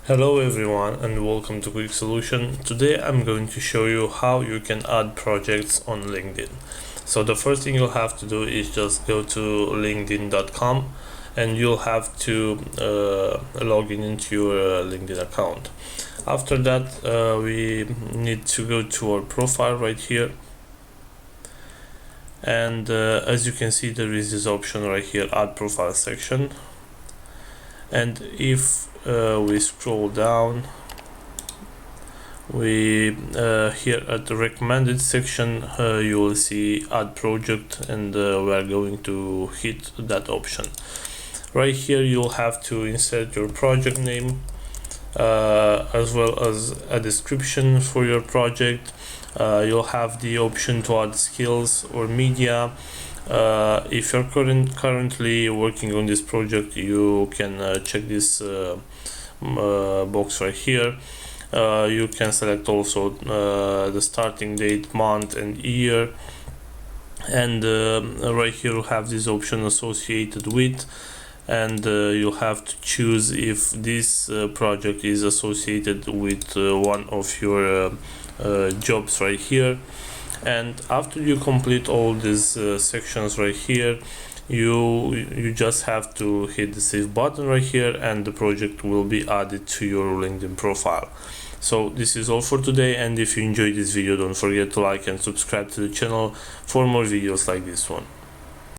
Hello everyone and welcome to Quick Solution. Today I'm going to show you how you can add projects on LinkedIn. So the first thing you'll have to do is just go to linkedin.com and you'll have to log in into your LinkedIn account. After that we need to go to our profile right here, and as you can see there is this option right here, add profile section, and if we scroll down, we here at the recommended section you will see add project, and we are going to hit that option. Right here you'll have to insert your project name as well as a description for your project. You'll have the option to add skills or media. If you're currently working on this project, you can check this box right here. You can select also the starting date, month and year, and right here you have this option associated with, and you'll have to choose if this project is associated with one of your jobs right here. And after you complete all these sections right here, you just have to hit the save button right here, and the project will be added to your LinkedIn profile. So this is all for today, and if you enjoyed this video, don't forget to like and subscribe to the channel for more videos like this one.